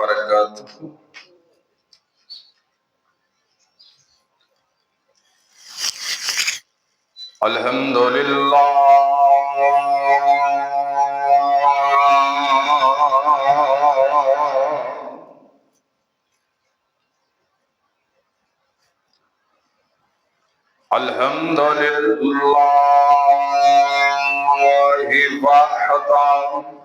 وبركاته الحمد لله وحده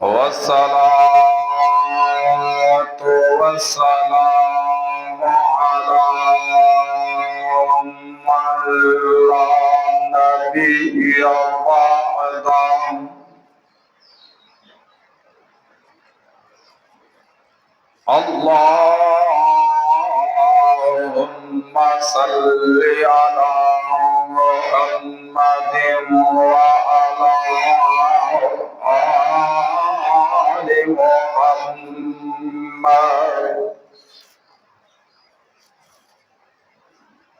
والصلاة والسلام على من لا نبي بعده اللهم صل على محمد وعلى آل محمد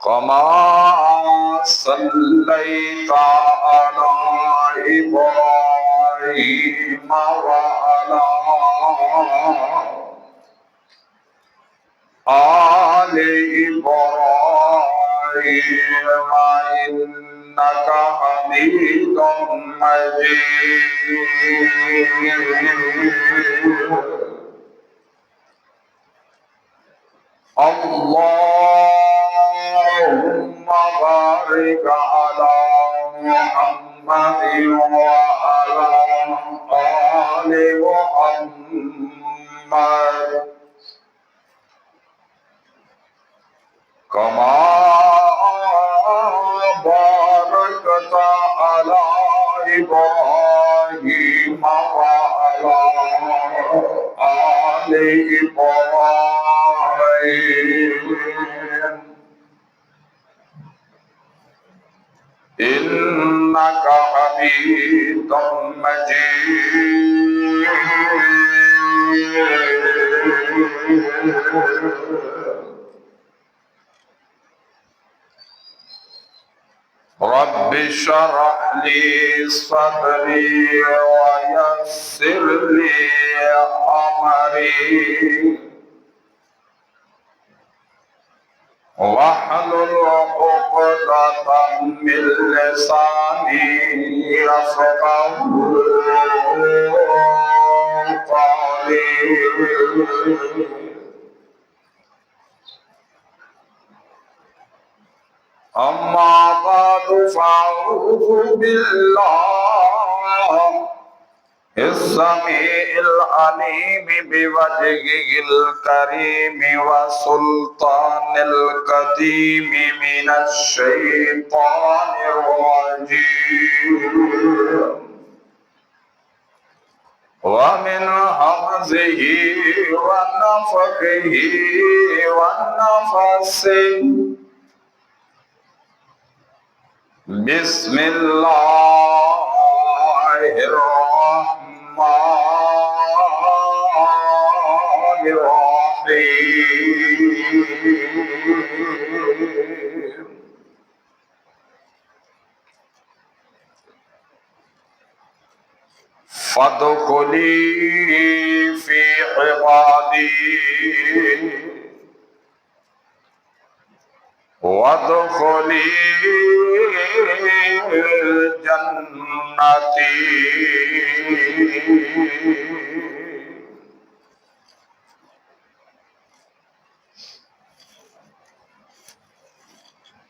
كما صليت على إبراهيم وعلى آل إبراهيم إنك حميد مجيد اللهم بارك على محمد وعلى آل محمد كما باركت على إبراهيم وعلى آل إبراهيم إنك حميد مجيد رب اشرح لي صدري ويسر لي أمري واحلل عقدة من لساني يفقهوا قولي أما بعد فأعوذ بالله السميع العليم بوجهه الكريم وسلطان القديم من الشيطان الرجيم ومن همزه ونفخه ونفسه بسم الله الرحمن الرحيم فادخلي في عبادي وادخلي جنتي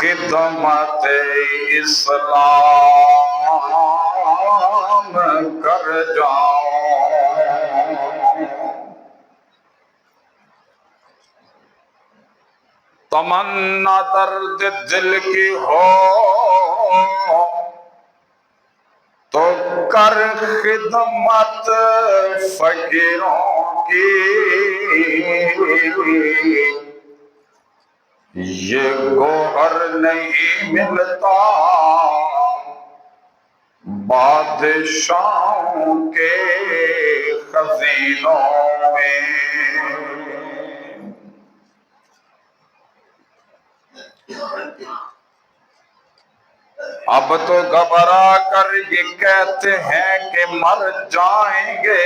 خدمت اسلام کر جاؤں، تمنا درد دل کی ہو تو کر خدمت فقیروں کی، یہ گوہر نہیں ملتا بادشاہوں کے خزینوں میں۔ اب تو گھبرا کر یہ کہتے ہیں کہ مر جائیں گے،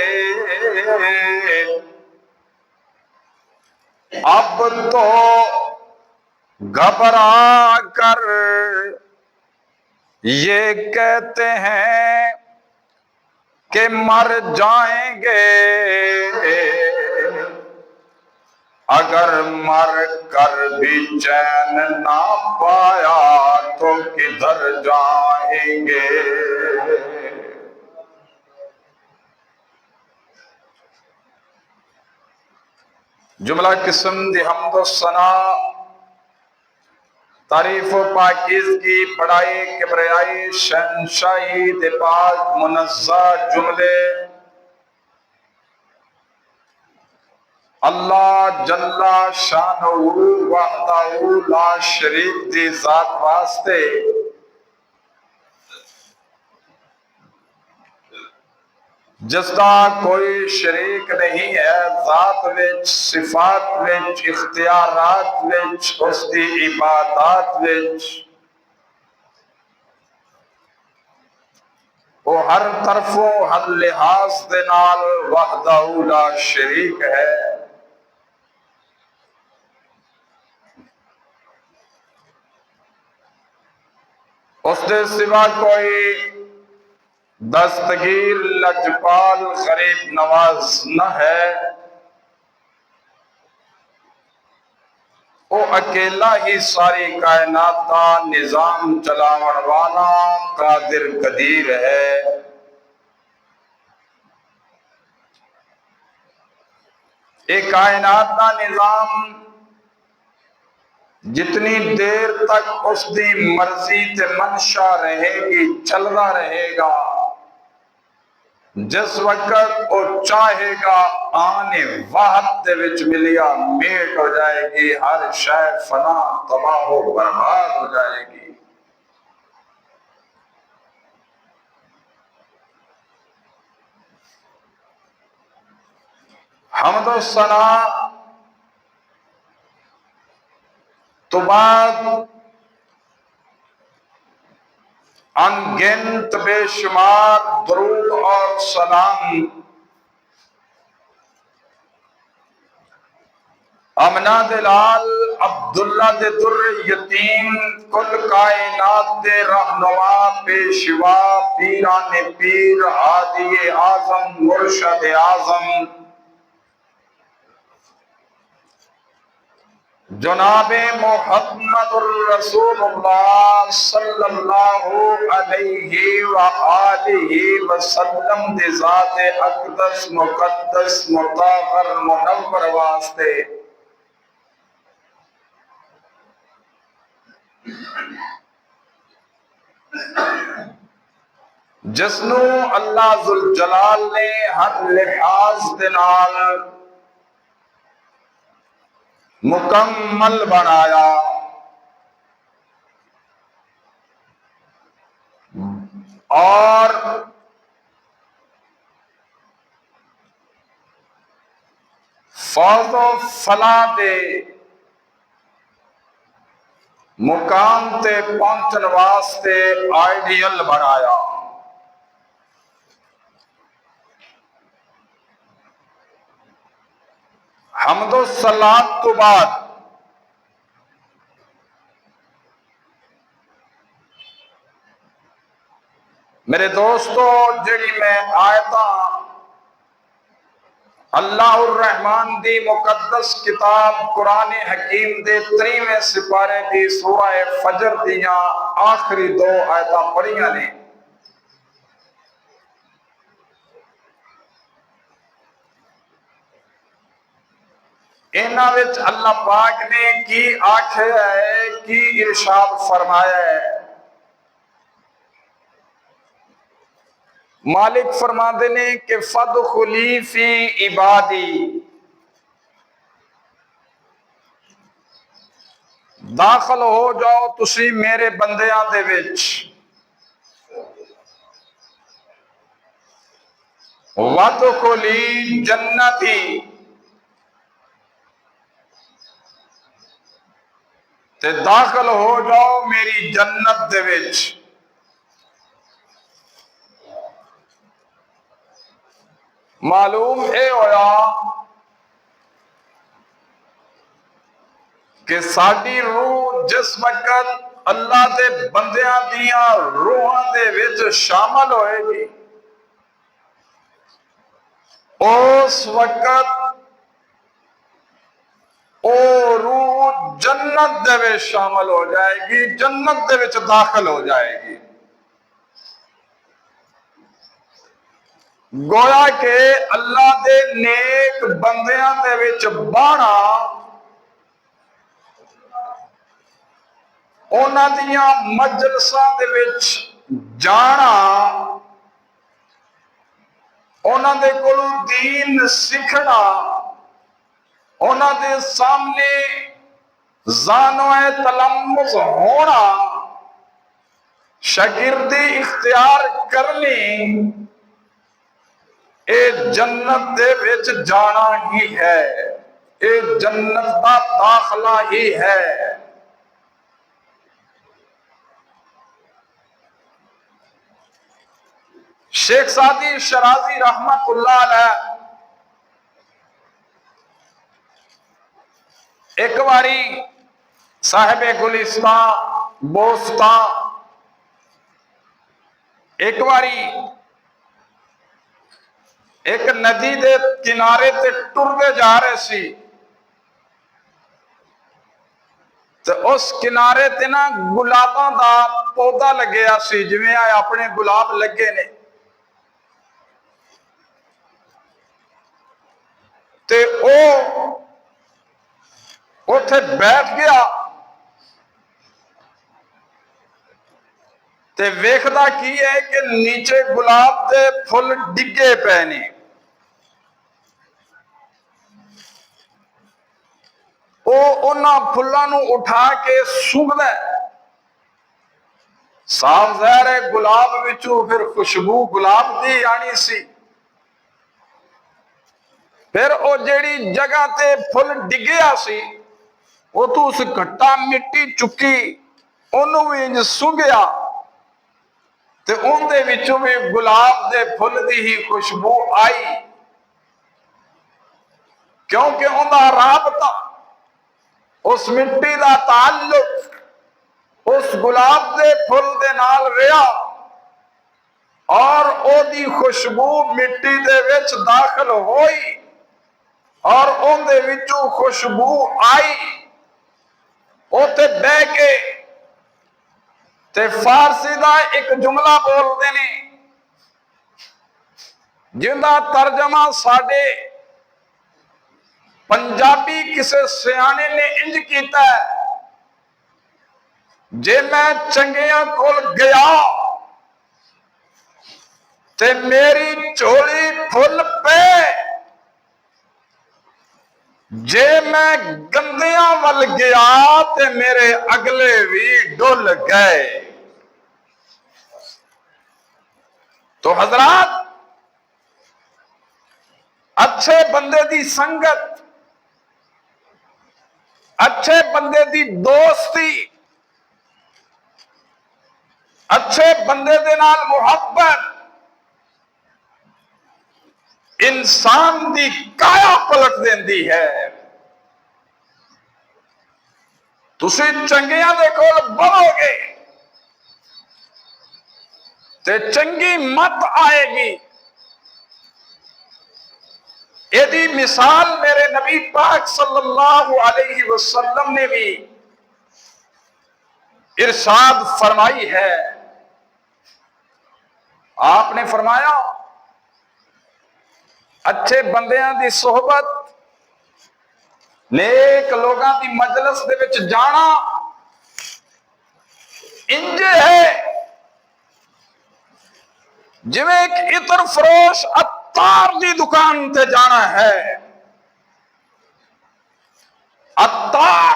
اب تو گھبرا کر یہ کہتے ہیں کہ مر جائیں گے، اگر مر کر بھی چین نہ پایا تو کدھر جائیں گے۔ جملہ قسم دی حمد و ثنا، تعریف و پاکیزگی، بڑائی کبریائی، شہنشاہی دے پاک منزہ جملے اللہ جل شانہ وحدہ لا شریک دی ذات واسطے جس دا کوئی شریک نہیں ہے، ذات وچ، صفات وچ، اختیارات وچ، اس دی عبادات وچ، وہ ہر طرفوں ہر لحاظ دے نال وحدہ لا شریک ہے۔ اس دے سوا کوئی دستگیر، لجپال، غریب نواز نہ ہے، وہ اکیلا ہی ساری کائنات کا نظام چلاون والا قادر قدیر ہے۔ ایک کائنات کا نظام جتنی دیر تک اس دی مرضی تے منشا رہے گی چلتا رہے گا، جس وقت وہ چاہے گا آنے وحد دے وچ ملیا میٹ ہو جائے گی، ہر شے فنا تباہ و برباد ہو جائے گی۔ حمد و ثنا تو بعد انگنت بے شمار درود اور سلام امنہ دلال عبداللہ دے در یتیم، کل کائنات دے رہنما پیشوا، پیران پیر، ہادی اعظم، مرشد اعظم جناب محمد الرسول اللہ صلی اللہ علیہ وآلہ وسلم دے ذات اقدس مقدس مطہر منور واسطے جسنو اللہ ذوالجلال نے ہر لحاظ دے نال مکمل بنایا، اور فوز و فلاح دے مقام تے پہنچن واسطے آئیڈیل بنایا۔ حمد و صلات تو بعد میرے دوستو، جڑی میں آیتاں اللہ الرحمن دی مقدس کتاب قرآن حکیم دے 23ویں سپارے دی سورہ فجر دیاں آخری 2 آیتاں پڑھیاں نے۔ انہاں وچ اللہ پاک نے کی آکھیا ہے، کی ارشاد فرمایا ہے۔ مالک فرماندے نے کہ فَادْخُلِي فِي عِبَادِي، داخل ہو جاؤ تسی میرے بندیاں دے وچ، وَادْخُلِي جَنَّتِي، تے داخل ہو جاؤ میری جنت دے وچ۔ معلوم اے ہویا کہ ساڈی روح جس وقت اللہ دے بندیاں دیاں روحاں دے وچ شامل ہوئے گی، اس وقت او روح جنت دے وچ شامل ہو جائے گی، جنت دے وچ داخل ہو جائے گی۔ گویا کہ اللہ دے نیک بندیاں دے وچ بانا، انہاں دیاں مجلساں دے وچ جانا، انہاں دے کولوں دین سکھنا، انہاں دے سامنے زانوئے تلمذ ہونا، شاگردی اختیار کرنی، اے جنت دے وچ جانا ہی ہے، اے جنت دا داخلہ ہی ہے۔ شیخ سعدی شرازی رحمت اللہ علیہ ایک باری صاحب گلستان بوستان ایک باری ایک ندی دے کنارے تے ٹردے جا رہے سی، تے اس کنارے تے نا گلاباں دا پودا لگیا سی، جویں آئے اپنے گلاب لگے نے، تے او اتھے بیٹھ گیا تے ویکھدا کی ہے کہ نیچے گلاب دے پھل ڈگے پے نے، او انہاں پھلاں نو اٹھا کے سونگدا ہے، صاف ظاہر ہے گلاب وچوں پھر خوشبو گلاب دی آنی سی۔ پھر او جیڑی جگہ تے پھل ڈگیا سی، او تو اس گھٹا مٹی چکی، انہوں بھی انج سونگیا، تے ان دے وچوں بھی گلاب دے پھل دی ہی خوشبو آئی، کیونکہ ان دا رابطہ، اس مٹی دا تعلق اس گلاب دے پھل دے نال رہیا، اور او دی خوشبو مٹی دے وچ داخل ہوئی، اور ان دے وچوں خوشبو آئی، او تے بہ کے تے فارسی دا ایک جملہ بول دینے، جن دا ترجمہ ساڈے پنجابی کسے سیانے نے انج کیتا ہے، جے میں چنگیاں کول گیا تے میری چولی پھل پے، جے میں گندیاں ول گیا تے میرے اگلے بھی ڈول گئے۔ تو حضرات، اچھے بندے دی سنگت، اچھے بندے دی دوستی، اچھے بندے دے نال محبت انسان دی کایا پلٹ دیندی ہے۔ تسی چنگیاں دے کول بنو گے تے چنگی مت آئے گی، ایدی مثال میرے نبی پاک صلی اللہ علیہ وسلم نے بھی ارشاد فرمائی ہے۔ آپ نے فرمایا اچھے بندیاں دی صحبت، نیک لوگاں دی مجلس دے وچ جانا انجے ہے جویں ایک عطر فروش عطار دی دکان تے جانا ہے۔ عطار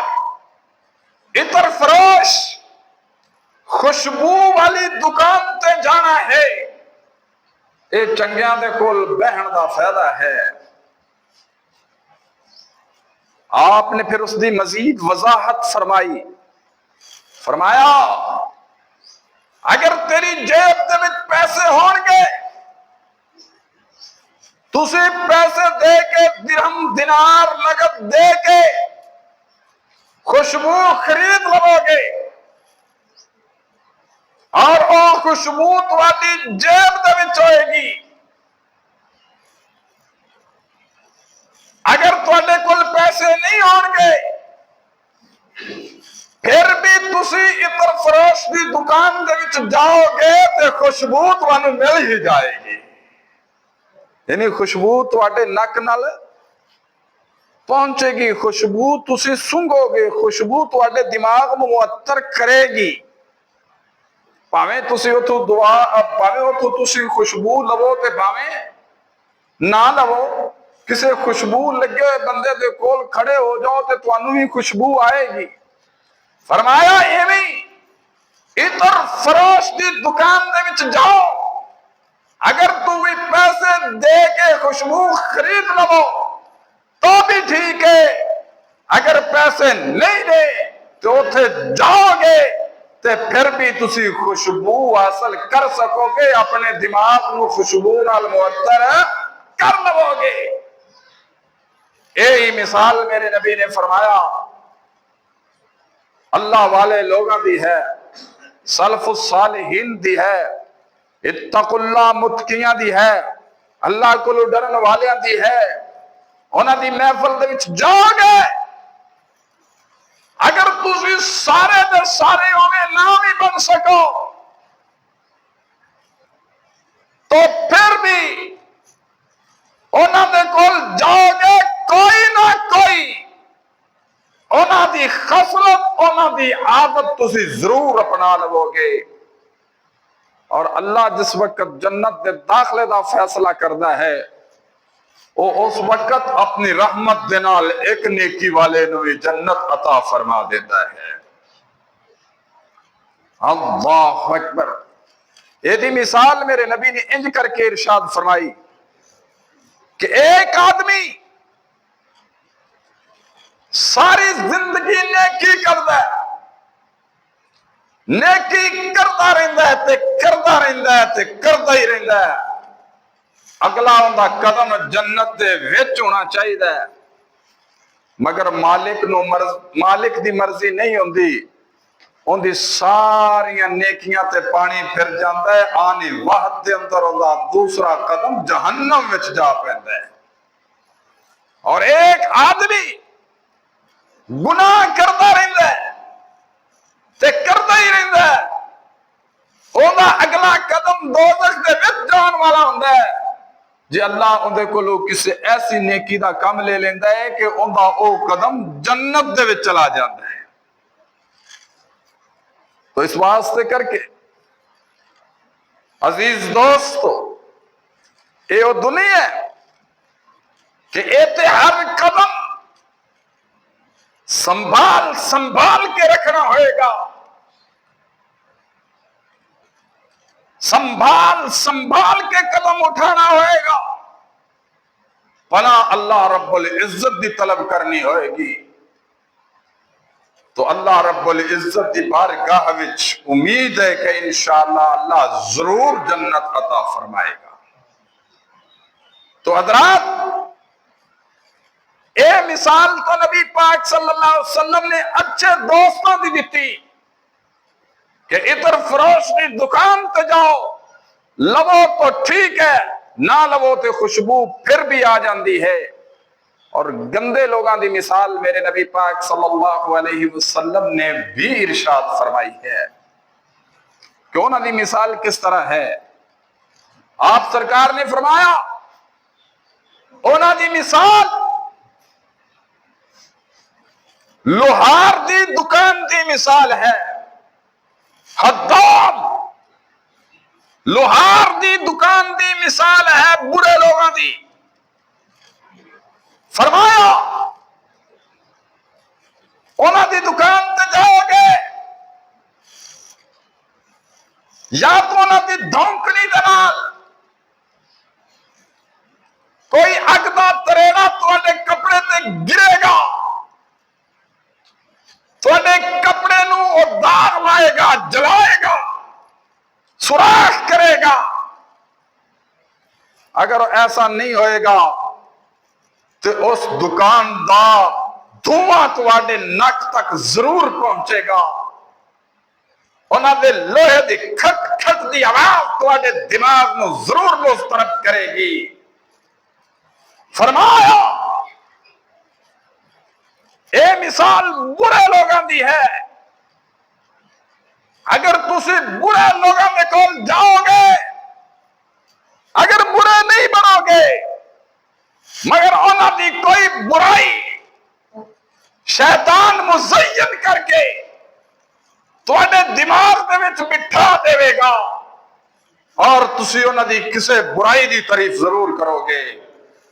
عطر فروش خوشبو والی دکان تے جانا ہے، اے چنگیاں دے کول بہن دا فائدہ ہے۔ آپ نے پھر اس دی مزید وضاحت فرمائی، فرمایا اگر تیری جیب دے وچ پیسے ہون گے، تسی پیسے دے کے درہم دینار نقد دے کے خوشبو خرید لو گے، اور وہ خوشبو تواڈی جیب دے وچ ہوئے گی۔ اگر تواڈے کول پیسے نہیں ہون گے، پھر بھی تسی عطر فروش دی دکان دے وچ جاؤ گے تے خوشبو تانوں مل ہی جائے گی، یعنی خوشبو تواڈے نک نال پہنچے گی، خوشبو تسی سنگو گے، خوشبو تواڈے دماغ میں معطر کرے گی۔ پاویں تسی اتھوں تسی خوشبو لو تے پاویں نہ لو، کسے خوشبو لگے ہوئے بندے دے کول کھڑے ہو جاؤ تے تانوں بھی خوشبو آئے گی۔ فرمایا ایویں عطر فروش دی دکان دے وچ جاؤ، اگر تو بھی پیسے دے کے خوشبو خرید لو تو بھی ٹھیک ہے، اگر پیسے نہیں دے تو اتھے جاؤ گے تے پھر بھی تسی خوشبو حاصل کر سکو گے، اپنے دماغ نو خوشبو نال معطر کر لو گے۔ یہی مثال میرے نبی نے فرمایا اللہ والے لوگاں دی ہے، سلف الصالحین دی ہے، اتقوا اللہ متقیاں دی ہے، اللہ کو ڈرن والیاں دی ہے۔ انہاں دی محفل دے وچ جاؤ گے، اگر تسی سارے دے سارے اویں نہ بھی بن سکو تو پھر بھی انہاں دے کول جاؤ گے، کوئی نہ کوئی انہاں دی خصلت، انہاں دی عادت تسی ضرور اپنا لو گے۔ اور اللہ جس وقت جنت دے داخلے دا فیصلہ کردا ہے، وہ اس وقت اپنی رحمت دے نال ایک نیکی والے نو جنت عطا فرما دیتا ہے۔ اللہ اکبر۔ یہ دی مثال میرے نبی نے انج کر کے ارشاد فرمائی کہ ایک آدمی ساری زندگی نیکی کردا ہے، نیکی کردا رہندا ہے تے کردا رہندا ہے تے کردا ہی رہندا ہے، اگلا اوندا قدم جنت دے وچ ہونا چاہیے، مگر مالک دی مرضی نہیں ہوندی، ان دی ساریاں نیکیاں تے پانی پھر جاندا ہے، آنی وقت دے اندر اوندا دوسرا قدم جہنم وچ جا پیندا ہے۔ اور ایک آدمی گناہ کردا رہندا ہے تے کردا ہی رہندا ہے، اوندا اگلا قدم دوزخ دے وچ جان والا ہوندا ہے، جی اللہ اندے کولو کسی ایسی نیکی دا کم لے لیندا ہے کہ اوندا او قدم جنت دے وچ چلا جاندا ہے۔ تو اس واسطے کر کے عزیز دوستو، اے او دنیا ہے کہ ایتے ہر قدم سنبھال کے رکھنا ہوئے گا، سنبھال کے قدم اٹھانا ہوئے گا، پناہ اللہ رب العزت دی طلب کرنی ہوئے گی۔ تو اللہ رب العزت دی بارگاہ وچ امید ہے کہ انشاءاللہ اللہ ضرور جنت عطا فرمائے گا۔ تو حضرات، اے مثال تو نبی پاک صلی اللہ علیہ وسلم نے اچھے دوستوں دی دیتی کہ عطر فروش کی دکان تے جاؤ، لو تو ٹھیک ہے، نہ لو تو خوشبو پھر بھی آ جاندی ہے۔ اور گندے لوگاں دی مثال میرے نبی پاک صلی اللہ علیہ وسلم نے بھی ارشاد فرمائی ہے کہ انہاں دی مثال کس طرح ہے. آپ سرکار نے فرمایا انہاں دی مثال لوہار دی دکان دی مثال ہے. حداد لوہار دی دکان دی مثال ہے برے لوگاں دی. فرمایا انہاں دی دکان تے جاؤ گے یا تو انہاں دی دھونکڑی دے نال کوئی اگ دا تریڑا تواڈے کپڑے تے گرے گا، تواڈے کپڑے نو او داغ لائے گا، جلائے گا، سوراخ کرے گا. اگر ایسا نہیں ہوئے گا تو اس دکان دا دھواں تواڈے نک تک ضرور پہنچے گا. انہاں دے لوہے دی کھٹ کھٹ دی آواز تواڈے دماغ نو ضرور مضطرب کرے گی. فرمایا اے مثال برے لوگاں دی ہے. اگر تسی برے لوگاں دے کول جاؤ گے، اگر برے نہیں بنو گے مگر انہاں دی کوئی برائی شیطان مزین کر کے تواڈے دماغ دے وچ بٹھا دے گا اور تسی انہاں دی کسے برائی دی تعریف ضرور کرو گے.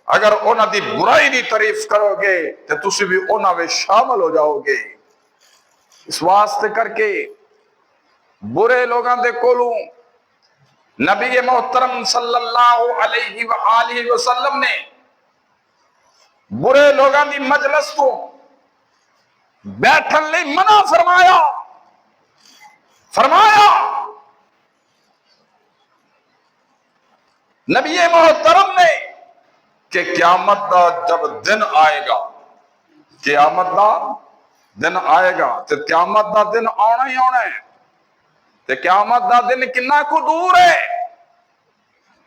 اگر انہاں دی برائی دی تعریف کرو گے تو تسی بھی انہاں وچ شامل ہو جاؤ گے. اس واسطے کر کے برے لوگاں دے کولوں نبی محترم صلی اللہ علیہ وآلہ وسلم نے برے لوگاں دی مجلس کو بیٹھن لئی منع فرمایا. فرمایا نبی محترم نے کہ قیامت دا جب دن آئے گا، قیامت دا دن آئے گا تو قیامت دا دن آنا ہی آنا ہے. تو قیامت دا دن کنا کو دور ہے،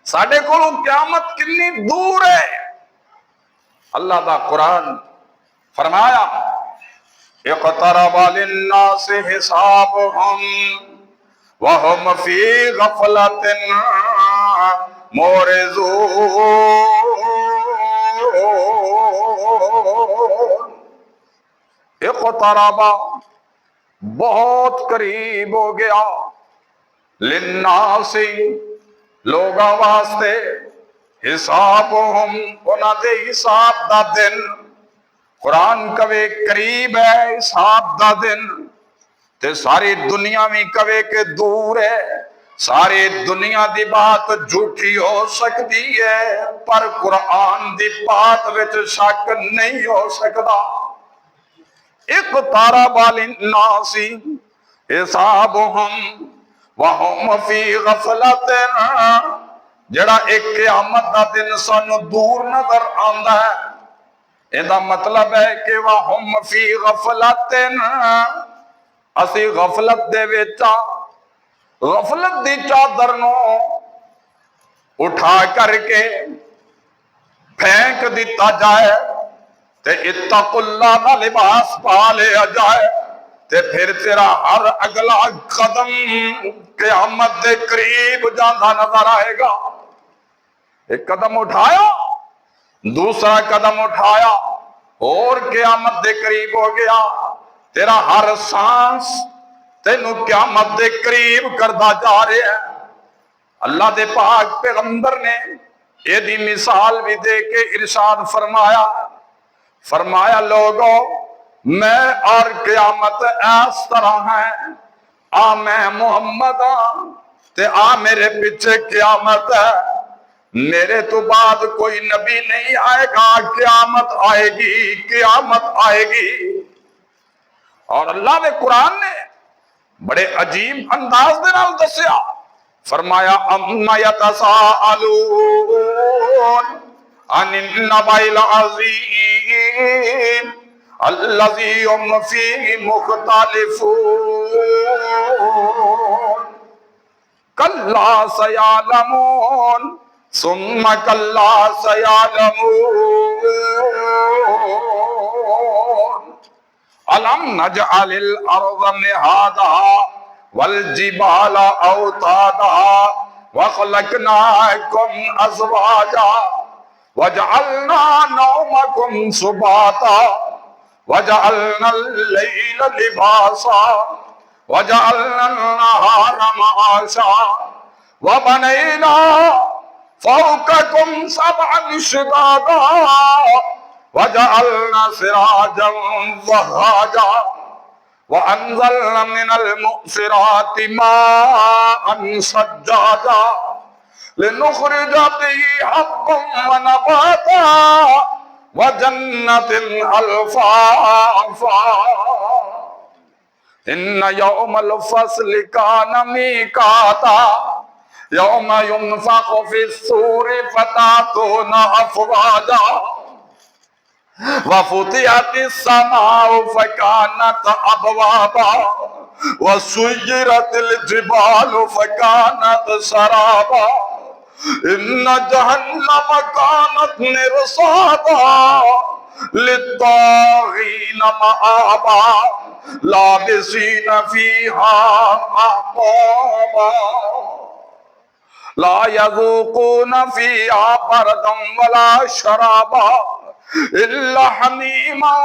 ساڑھے کو قیامت کنی دور ہے. اللہ دا قرآن فرمایا اقترب للناس حسابهم وهم فی غفلۃ معرضون. اقترب بہت قریب ہو گیا للناس لوگاں واسطے حسابهم انہاں دے حساب دا دن. قرآن کہے قریب ہے حساب دا دن تے ساری دنیا میں کہے کہ دور ہے. ساری دنیا دی بات جھوٹی ہو سکتی ہے پر قرآن دی بات وچ شک نہیں ہو سکتا. اقترب للناس حسابهم وهم فی غفلۃ. جڑا ایک قیامت دا دن سانو دور نظر آندا ہے، ایدہ مطلب ہے کہ وَهُمْ فِي غَفْلَةٍ اسی غفلت دے ویچا. غفلت دی چادر نو اٹھا کر کے پھینک دیتا جائے تے اتقوا اللہ دا لباس پا لیا جائے تے پھر تیرا ہر اگلا قدم قیامت دے قریب جاندہ نظر آئے گا. ایک قدم اٹھایا، دوسرا قدم اٹھایا اور قیامت دے قریب ہو گیا. تیرا ہر سانس تینو قیامت دے قریب کردہ جا رہے ہیں. اللہ دے پاک پیغمبر نے یہ دی مثال بھی دے کے ارشاد فرمایا. فرمایا لوگو میں اور قیامت اس طرح ہے، آ میں محمد تے آ میرے پیچھے قیامت ہے. میرے تو بعد کوئی نبی نہیں آئے گا، قیامت آئے گی، قیامت آئے گی. اور اللہ نے قرآن نے بڑے عجیب انداز دے نال دسیا. فرمایا اَمَّ يَتَسَاءَلُونَ عَنِ النَّبَإِ الْعَظِيمِ الَّذِي هُمْ فِيهِ مُخْتَلِفُونَ كَلَّا سَيَعْلَمُونَ ثم كلا سيعلمون ألم نجعل الأرض مهادا والجبال أوتادا وخلقناكم أزواجا وجعلنا نومكم سباتا وجعلنا الليل لباسا وجعلنا النهار معاشا وبنينا فوقكم سبعا شدادا وجعلنا سراجا وهاجا وأنزلنا من المؤسرات ماء سجاجا لنخرج به حبا ونباتا وجنة ألفافا إن يوم الفصل كان ميقاتا يوم ينفخ في الصور فتأتون أفواجا وفتحت السماء فكانت أبوابا وسيرت الجبال فكانت سرابا إن جهنم كانت مرصادا للطاغين مآبا لابسين فيها أحقابا لا يذوقون فيها بردا ولا شرابا إلا حميما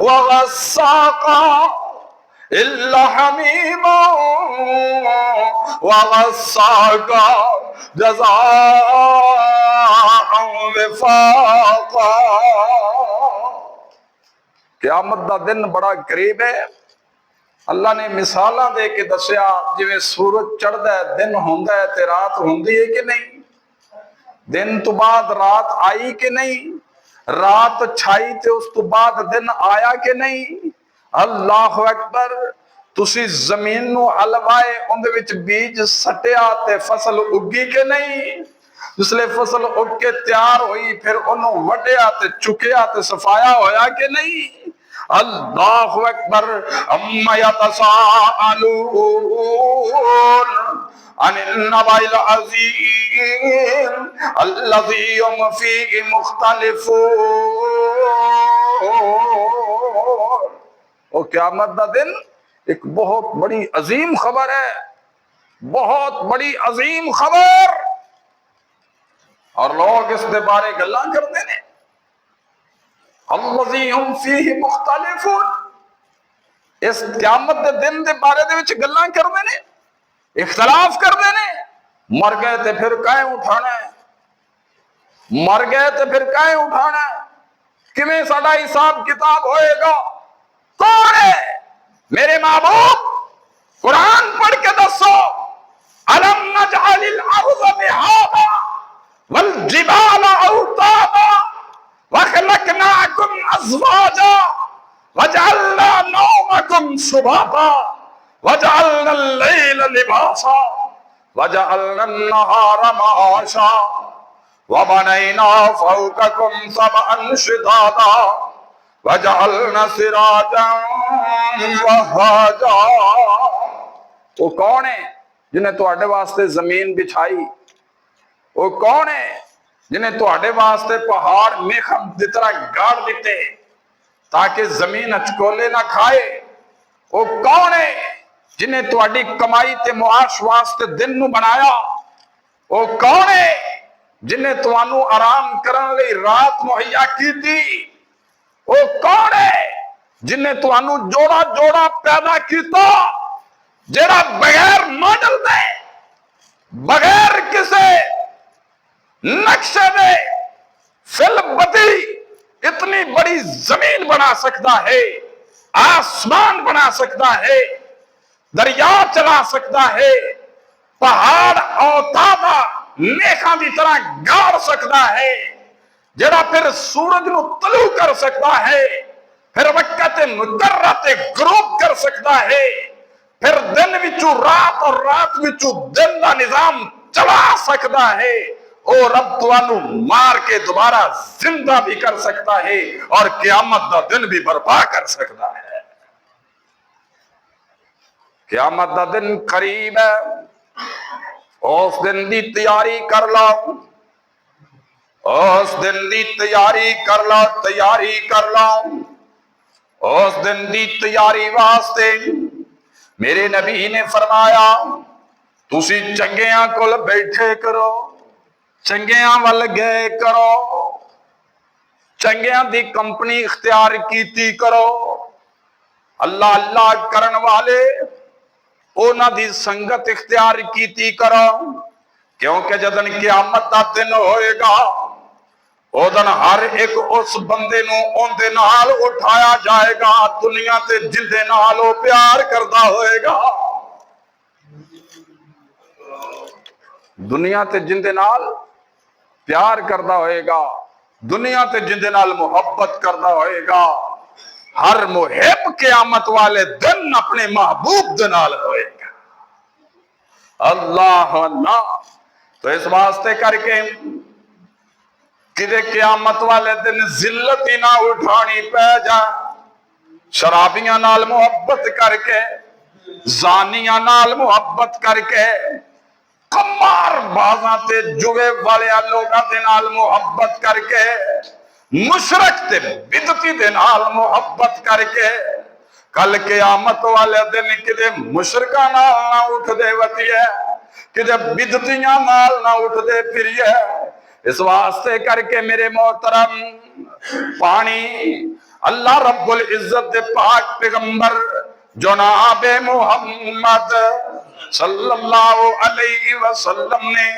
وغساقا إلا حميما وغساقا جزاء وفاقا قیامت دا دن بڑا قریب ہے. اللہ نے مثالاں دے کے دسیا جویں سورج چڑھدا ہے دن ہوندا ہے تے رات ہوندی ہے کہ نہیں, دن تو بعد رات آئی کہ نہیں, رات چھائی تے اس تو بعد دن آیا کہ نہیں. اللہ اکبر. تسی زمین نو حلوائے اندے وچ بیج سٹیا تے فصل اگی کہ نہیں, جس لئے فصل اگ کے تیار ہوئی پھر انہوں وڈیا تے چکیا تے صفایا ہویا کہ نہیں. اللہ اکبر. اما یتساءلون عن النبأ العظیم الذی هم فیہ مختلفون. اور قیامت دا دن ایک بہت بڑی عظیم خبر ہے, بہت بڑی عظیم خبر, اور لوگ اس دے بارے گلاں کرتے ہیں. الذی هم فیہ مختلفون. اس قیامت دے دن دے بارے دے وچ گلاں کرتے ہیں, اختلاف کرتے ہیں. مر گئے تے پھر کائیں اٹھانا ہے, مر گئے تے پھر کائیں اٹھانا ہے, کیویں ساڈا حساب کتاب ہوئے گا. کون ہے میرے محبوب؟ قرآن پڑھ کے دسو. الم نجعل الارض مہادا والجبال اوتادا وخلقناکم ازواجا وجعلنا نومکم سباتا وجعلنا اللیل لباسا وجعلنا النہار معاشا وبنینا فوقکم سبعا شدادا وجعلنا سراجا وہاجا. وہ کون ہے جنہیں تواڈے واسطے زمین بچھائی؟ وہ کون ہے جنہیں تواڈے واسطے پہاڑ میخم دی طرح گاڑ دیتے تاکہ زمین اچکولے نہ کھائے؟ وہ کون ہے جنہیں تواڈی کمائی تے معاش واسطے دن نو بنایا؟ وہ کون ہے جنہیں توانو آرام کرن لئی رات مہیا کیتی؟ وہ کون ہے جنہیں توانو جوڑا جوڑا پیدا کیتا جیڑا بغیر ماڈل دے بغیر کسے نقشے دے فل بتی اتنی بڑی زمین بنا سکتا ہے, آسمان بنا سکتا ہے, دریا چلا سکتا ہے, پہاڑ اوتادا میخاں دی طرح گاڑ سکتا ہے, جڑا پھر سورج نو طلوع کر سکتا ہے, پھر وقت مقررہ تے غروب کر سکتا ہے, پھر دن وچوں رات اور رات وچوں دن دا نظام چلا سکتا ہے. اور رب توانو مار کے دوبارہ زندہ بھی کر سکتا ہے اور قیامت دا دن بھی برپا کر سکتا ہے. قیامت دا دن قریب ہے. اس دن دی تیاری کر لو، اس دن دی تیاری کر لو، تیاری کر لو۔ اس دن دی تیاری واسطے میرے نبی نے فرمایا تسی چنگیاں کول بیٹھے کرو، چنگیاں ول گئے کرو، چنگیاں دی کمپنی اختیار کیتی کرو، اللہ اللہ کرن والے اونا دی سنگت اختیار کیتی کرو، کیونکہ جدن قیامت دا دن ہوئے گا او دن ہر ایک اس بندے نو اون دے نال اٹھایا جائے گا دنیا تے جن دے نال او پیار کردہ ہوئے گا، دنیا تے جن دے نال پیار کردہ ہوئے گا، دنیا تے جن دے نال محبت کردہ ہوئے گا، ہر محب قیامت والے دن اپنے محبوب دے نال ہوئے گا۔ اللہ اللہ، تو اس واسطے کر کے کدے قیامت والے دن ذلت ہی نہ اٹھانی پہ جا، شرابیاں نال محبت کر کے، زانیاں نال محبت کر کے، کمار بازاں تے جوے والے لوگاں دے نال محبت کر کے، مشرک تے بدعتی دے نال محبت کر کے، کل قیامت والے دن کدے مشرکاں نال نہ اٹھ دے وتی ہے، کدے بدعتیاں نال نہ اٹھ دے پھری ہے۔ اس واسطے کر کے میرے محترم پانی اللہ رب العزت دے پاک پیغمبر جناب محمد صلی اللہ علیہ وسلم نے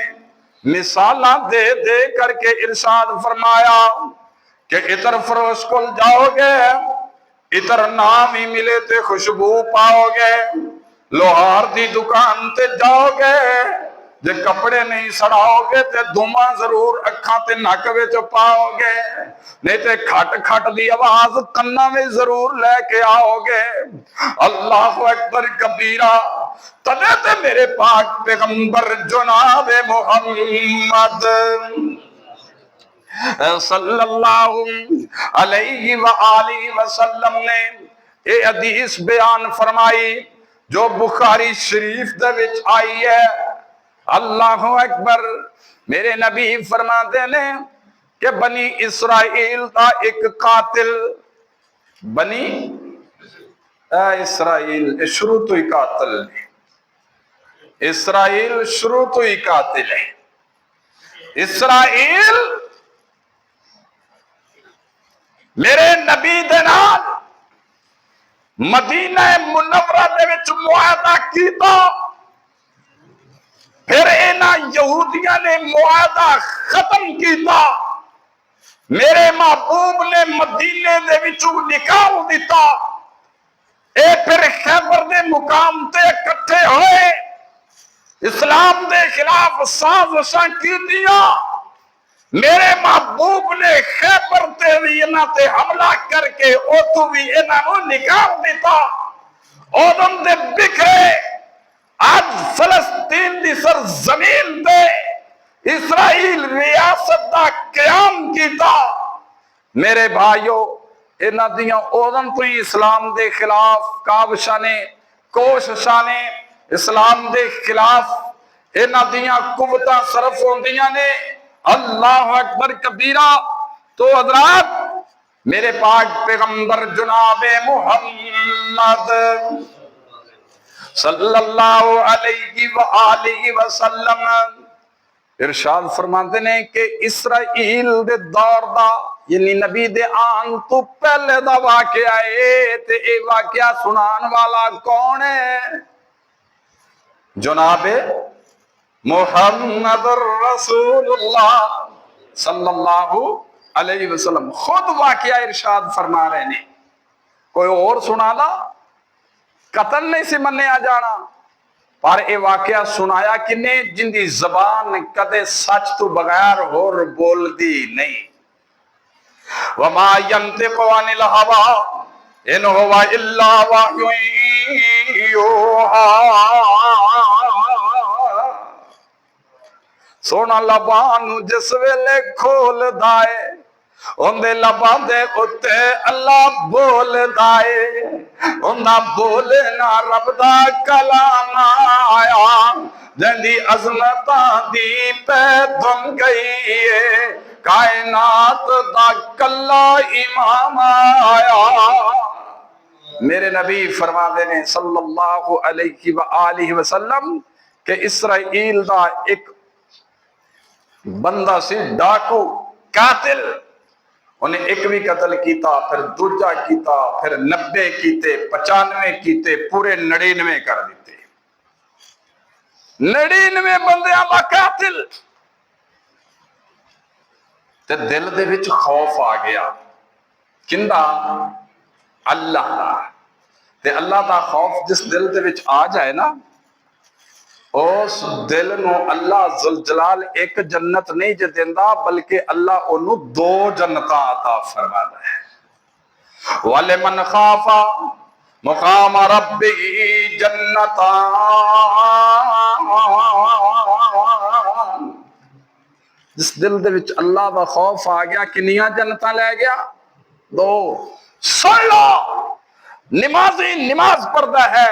مثالاں دے دے کر کے ارشاد فرمایا کہ عطر فروش کل جاؤ گے عطر نام ہی ملے تے خوشبو پاؤ گے، لوہار دی دکان تے جاؤ گے جے کپڑے نہیں سڑاؤ گے تے دھواں ضرور اکھاں تے نک وچ پاؤ گے، نہیں تے کھٹ کھٹ دی آواز کنا میں ضرور لے کے آؤ گے۔ اللہ اکبر کبیرہ، تدے تے میرے پاک پیغمبر جناب محمد صلی اللہ علیہ وآلہ وسلم نے یہ حدیث بیان فرمائی جو بخاری شریف دے وچ آئی ہے۔ اللہ اکبر، میرے نبی فرماتے نے کہ بنی اسرائیل دا ایک قاتل، بنی اسرائیل شروع تو ہی قاتل ہے، اسرائیل شروع تو ہی قاتل ہے۔ اسرائیل میرے نبی دے نال مدینہ منورہ دے وچ معاہدہ کیتا، پھر اینا یہودیاں نے معاہدہ ختم کیتا، میرے محبوب نے مدینے دے وچوں نکال دیتا، اے پھر خیبر دے مقام تے اکٹھے ہوئے، اسلام دے خلاف سازشاں کیتیاں، میرے محبوب نے خیبر تے بھی انہاں تے حملہ کر کے اوتھوں بھی انہاں نو نکال دیتا، اودم دے بکھرے آج فلسطین دی سرزمین تے اسرائیل ریاست دا قیام کیتا۔ میرے بھائیو، انہاں دیاں اودم تو ہی اسلام دے خلاف کاوشاں نے، کوششاں نے، اسلام دے خلاف انہاں دیاں قوتاں صرف ہوندیاں نے۔ اللہ اکبر کبیرہ، تو حضرات میرے پاک پیغمبر جناب محمد صلی اللہ علیہ وآلہ وسلم ارشاد فرماتے ہیں کہ اسرائیل دے دور دا یعنی نبی دے آن تو پہلے دا واقعہ ہے، تے اے واقعہ سنان والا کون ہے؟ جناب محمد رسول اللہ صلی اللہ علیہ وسلم خود واقعہ ارشاد فرما رہے ہیں، کوئی اور سنا لا قتل نہیں سی منیا جانا، پر اے واقعہ سنایا کنے جن دی زبان کدے سچ تو بغیر اور بول دی نہیں۔ وما ينطق عن الهوى ان هو الا وحی یوحی، سونا لبان جس ویلے کھول دائے اندے لباں دے اتے اللہ بولدا اے، اوندا بولنا رب دا کلام آیا، جندی عظمتاں دی پہ دھن گئی اے، کائنات دا کلا امام آیا۔ میرے نبی فرما دینے صلی اللہ علیہ وآلہ وسلم کہ اسرائیل دا ایک بندہ سی ڈاکو قاتل، انہیں ایک بھی قتل کیتا، پھر دوجا کیتا، پھر 90 کیتے، 95 کیتے، پورے 99 کر دیتے۔ 99 بندیاں دا قاتل تے دل دے وچ خوف آ گیا، کندا؟ اللہ دا۔ تے اللہ دا خوف جس دل دے وچ آ جائے نا، اس دل نو اللہ ذوالجلال ایک جنت نہیں جے دیندا بلکہ اللہ انہوں 2 جنتاں عطا فرماتا ہے۔ وَلِمَنْ خَافَ مَقَامَ رَبِّهِ جَنَّتَانِ، جس دل دے وچ اللہ دا خوف آ گیا کنیاں جنتاں لے گیا؟ 2۔ سن لو، نمازی نماز پڑھتا ہے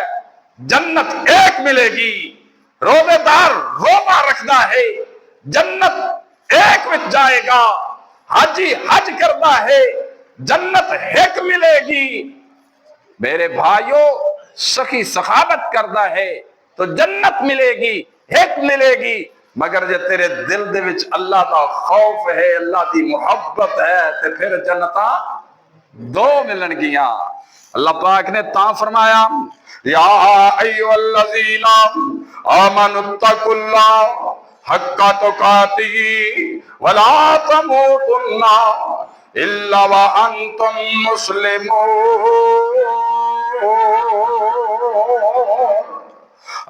جنت ایک ملے گی، روزے دار روزہ رکھنا ہے جنت ایک وچ جائے گا، حاجی حج کرنا ہے جنت ایک ملے گی، میرے بھائیوں سخی سخاوت کرنا ہے تو جنت ملے گی، ایک ملے گی، مگر جے تیرے دل دے وچ اللہ دا خوف ہے، اللہ دی محبت ہے، تے پھر جنتاں 2 ملن گیاں۔ اللہ پاک نے تاں فرمایا یا ایھا الذین آمنوا اتقوا اللہ حق تقاتہ ولا تموتن الا وانتم مسلمون۔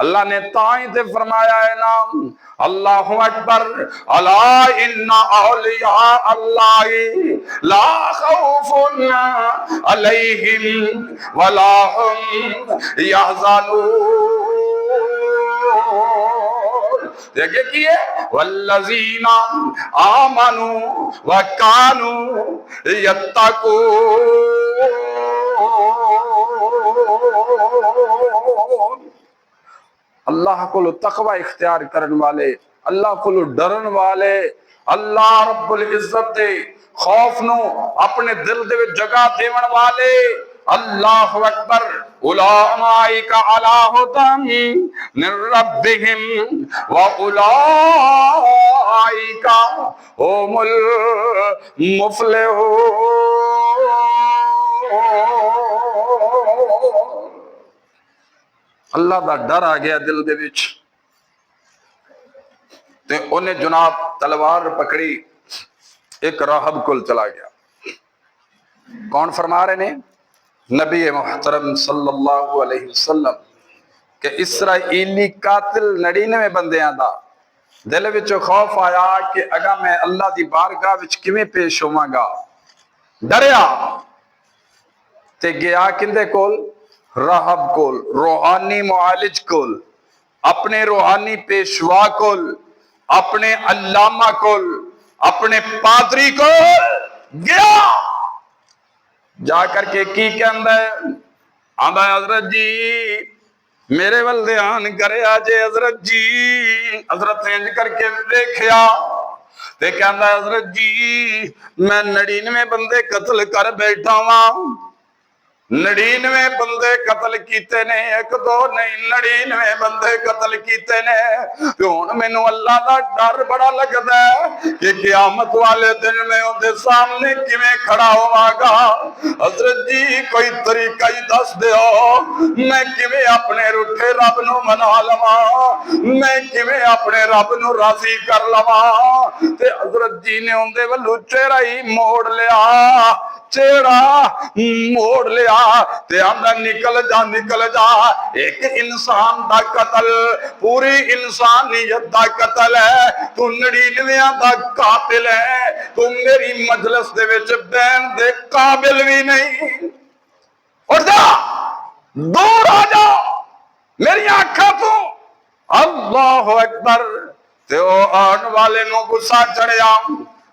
اللہ نے تائیں تے فرمایا ہے نام اللہ اکبر، الا ان اولیاء اللہ لا خوف علیہم ولا هم یحزنون۔ دیکھیں کیے والذین آمنوا وکانوا یتقون۔ اللہ کو تقوی اختیار کرن والے، اللہ کو ڈرن والے، اللہ رب العزت دے خوف نو اپنے دل دے جگہ دیون والے، اللہ اکبر، اولئک علی ھدی من ربہم واولئک ھم المفلحون۔ اللہ دا ڈر آ گیا دل دے وچ، تے انہیں جناب تلوار پکڑی، ایک راہب کل چلا گیا۔ کون فرما رہے نے؟ نبی محترم صلی اللہ علیہ وسلم کہ اسرائیلی قاتل 99 بندیاں دا دل وچ خوف آیا کہ اگا میں اللہ دی بارگاہ وچ کیویں پیش ہوواں گا، ڈریا تے گیا کندے کول؟ راہب کول، روحانی معالج کول، اپنے روحانی پیشوا کول، اپنے علامہ کول، اپنے پادری کول گیا۔ جا کر کے کی کہندا ہے؟ آندا ہے حضرت جی میرے ول دھیان کرے آجے حضرت جی۔ حضرت نے انج کر کے دیکھیا تے کہندا ہے حضرت جی میں 99 بندے قتل کر بیٹھا ہاں، 99 بندے قتل کیتے نے، 1-2 نہیں 99 بندے قتل کیتے نے، تے ہن مینوں اللہ دا ڈر بڑا لگدا ہے کہ قیامت والے دن میں اون دے سامنے کیویں کھڑا ہوواں گا۔ حضرت جی کوئی طریقہ ہی دس دیو، میں کیویں اپنے روٹھے رب نو منا لواں، میں کیویں اپنے رب نو راضی کر لواں۔ تے حضرت جی نے اون دے ولوں چہرہ ہی موڑ لیا، چہرہ موڑ لیا تے آندا نکل جا، ایک انسان دا قتل پوری انسانیت دا قتل ہے، تو 99 دا قاتل ہے، تو میری مجلس دے وچ بہن دے قابل بھی نہیں۔ اٹھ جا، دور آ جا میری آنکھاں تو۔ اللہ اکبر، تے او آن والے نو غصہ چڑھیا،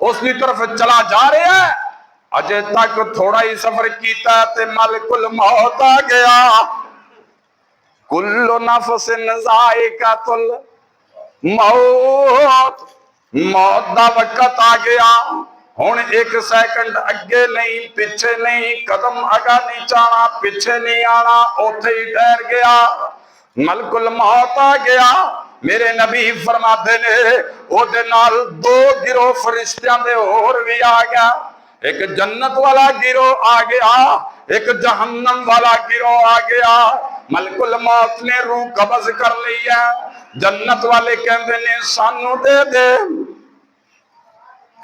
اس کی طرف چلا جا رہا ہے، اجے تک تھوڑا ہی سفر کیتا تے ملکل موت آ گیا۔ کل نفس ذائقۃ الموت، موت دا وقت آ گیا، ہن ایک سیکنڈ اگے نہیں پیچھے نہیں، قدم اگا نہیں چانا پیچھے نہیں آنا، اوتھے ہی ٹھہر گیا، ملک الموت آ گیا۔ میرے نبی فرماتے نے او دے نال دو گروہ فرشتیاں دے اور بھی آ گیا، ایک جنت والا گروہ آ گیا، ایک جہنم والا گروہ آ گیا۔ ملک الموت نے روح قبض کر لیا، جنت والے کہندے نے سانو دے دے،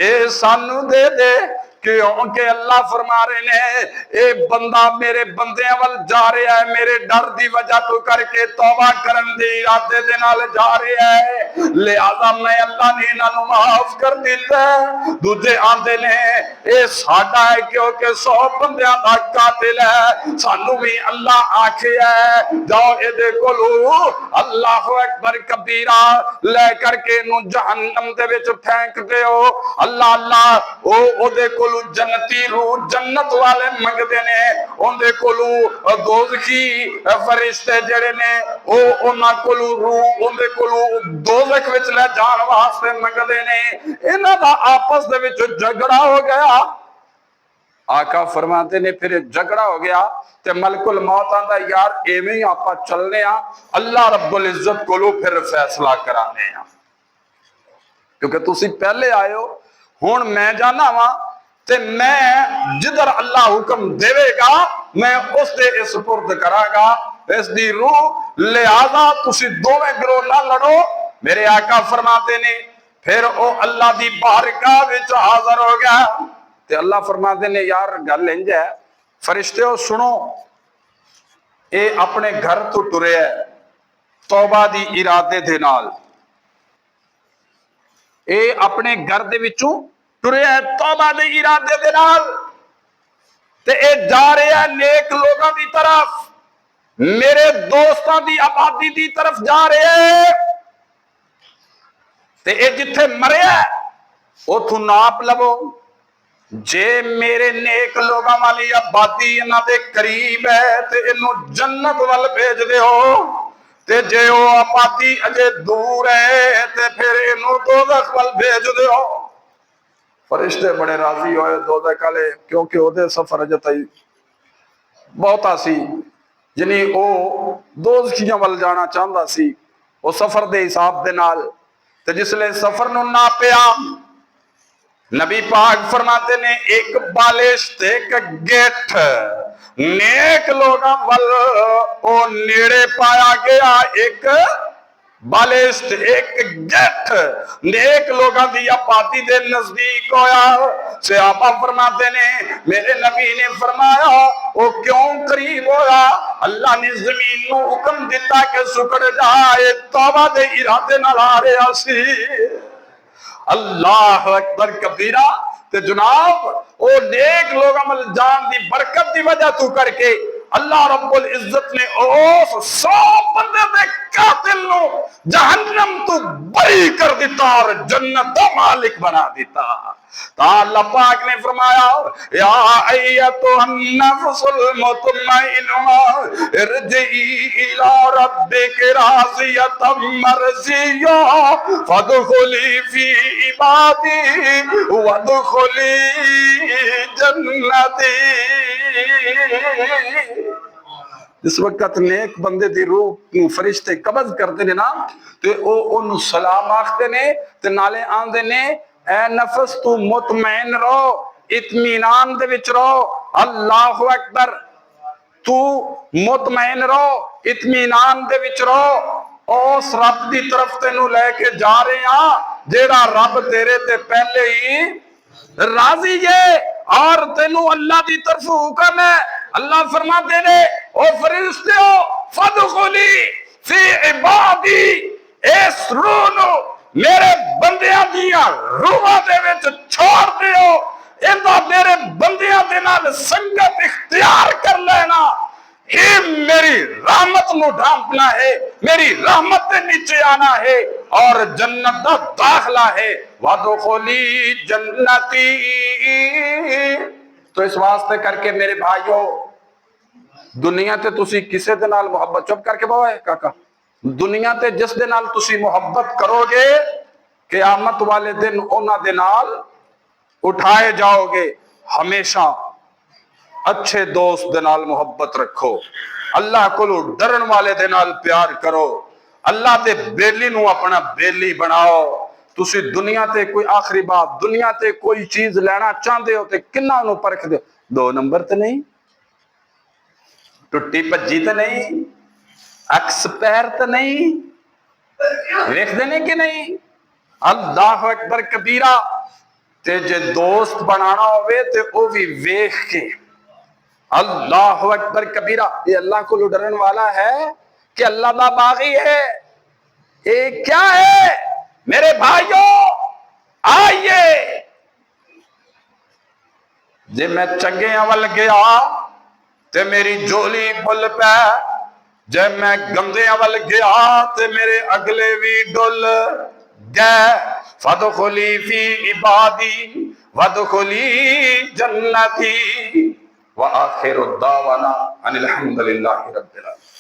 اے سانو دے دے، کیونکہ اللہ فرما رہے نے اے بندہ میرے بندے وال جا رہا ہے، میرے ڈر دی وجہ تو کر کے توبہ کرن دی ارادے دے نال جا رہا ہے، لہذا میں اللہ نے انہاں نوں معاف کر دیتا ہے۔ دوجے آندے نے اے ساڈا ہے کیونکہ 100 بندیاں دا قاتل ہے، سانو بھی اللہ آکھے ہے جاؤ اے دے کولو اللہ اکبر کبیرہ لے کر کے نو جہنم دے وچ پھینک دیو۔ اللہ اللہ او دے کولو جنتی روح جنت والے منگدے نے، اون دے کولو دوزخی فرشتے جڑے نے او انہاں کولو روح اون دے کولو دوزخ وچ لے جان واسطے منگدے نے۔ انہاں دا آپس دے وچ جھگڑا ہو گیا، آقا فرماتے نے پھر جھگڑا ہو گیا تے ملک الموت آندا یار ایویں ہی آپا چلنے ہاں، اللہ رب العزت کولو پھر فیصلہ کرانے ہاں، کیونکہ تسی پہلے آئے ہو، ہون میں جانا وا تے میں جدر اللہ حکم دے گا میں اس دے اس پرد کرا گا اس دی روح، لہذا تسی دوویں گروہ نہ لڑو۔ میرے آقا فرماتے نے پھر او اللہ دی بارگاہ وچ حاضر ہو گیا تے اللہ فرماتے نے یار گل انج ہے فرشتےو سنو، اے اپنے گھر تو ٹرے ہے توبہ دی ارادے دے نال، اے اپنے گھر دے وچوں ٹرے ہے توبہ دے ارادے دے نال تے اے جا رہے ہے نیک لوگاں دی طرف، میرے دوستاں دی آبادی دی طرف جا رہے ہیں تے اے جتھے مرے ہے اوتھوں ناپ لو، جے میرے نیک لوگاں والی آبادی انہاں دے قریب ہے تے انہوں جنت وال بھیج دے ہو، تے جے او آبادی اجے دور ہے تے پھر انہوں دوزخ وال بھیج دے ہو۔ فرشتے بڑے راضی ہوئے دوزخ والے، کیونکہ او دے سفر اجے تائی بہت آسی، جنہی او دوزخیاں وال جانا چاہندا سی، او سفر دے حساب دے نال تے جس لئے سفر نو نہ پیا، نبی پاک فرماتے نے ایک بالشت ایک گیٹ نیک لوگاں وال او نیڑے پایا گیا، ایک بالشت ایک گیٹ نیک لوگاں دی آبادی دے نزدیک ہویا۔ صحابہ فرماتے نے میرے نبی نے فرمایا او کیوں قریب ہویا؟ اللہ نے زمین نو حکم دیتا کہ سکڑ جائے، توبہ دے ارادے نال آ رہا سی۔ اللہ اکبر کبیرہ تے جناب او نیک لوگاں مل جان دی برکت دی وجہ تو کر کے اللہ رب العزت نے اوس 100 بندے دے قاتل نو جہنم تو بری کر دیتا اور جنت دا مالک بنا دیتا۔ تا اللہ پاک نے فرمایا یا ایتھا النفس المطمئنہ ارجعی الی ربک راضیۃ مرضیہ فادخلی فی عبادی وادخلی جنتی۔ اس وقت نیک بندے دی روح نو فرشتے قبض کرتے نے نا تے او انو سلام آختے نے تے نالے آندے نے اے نفس تو مطمئن رہو، اطمینان دے وچ رہو، اللہ اکبر، تو مطمئن رہو اطمینان دے وچ رہو، اس رب دی طرف تینو لے کے جا رہے ہاں جیڑا رب تیرے تے پہلے ہی راضی ہے اور تینو اللہ دی طرف حکم ہے۔ اللہ فرماتے نے او فرشتیو فادخلی فی عبادی، اس روح نو میرے بندیاں دیاں روحاں دے وچ چھوڑ دیو، ایندا میرے بندیاں دے نال سنگت اختیار کر لینا، یہ میری رحمت نو ڈھانپنا ہے، میری رحمت دے نیچے آنا ہے اور جنت دا داخلہ ہے وَادْخُلِي جنتی. تو اس واسطے کر کے میرے بھائیو دنیا تے تسی کسے دے نال محبت چپ کر کے بوا ہے کاکا دنیا تے جس دے نال تسی محبت کرو گے قیامت والے دن اونا دے نال اٹھائے جاؤ گے. ہمیشہ اچھے دوست دے نال محبت رکھو, اللہ کو ڈرن والے دے نال پیار کرو, اللہ دے بیلی نو اپنا بیلی بناؤ. تسی دنیا تے کوئی آخری بات دنیا تے کوئی چیز لینا چاہتے ہو تے کنہ نو پرکھ دے, 2 نمبر تے نہیں, ٹٹی پجی تے نہیں, ایکسپائر تے نہیں, ویکھ دینے کہ نہیں. اللہ اکبر کبیرہ. تے جے دوست بنانا ہوئے تے او بھی ویکھ کے. اللہ اکبر کبیرہ. یہ اللہ کو ڈرن والا ہے کہ اللہ دا باغی ہے. یہ کیا ہے میرے بھائیوں؟ آئیے جے میں چنگے اول گیا تے میری جولی بھل پہ, جے میں گندے اول گیا تے میرے اگلے بھی ڈل گئے. فَادْخُلِي فِي عِبَادِي وَادْخُلِي جَنَّتِي وَآخِرُ الدَّعْوَانَا أَنِ الْحَمْدُ لِلَّهِ رَبِّ الْعَالَمِينَ.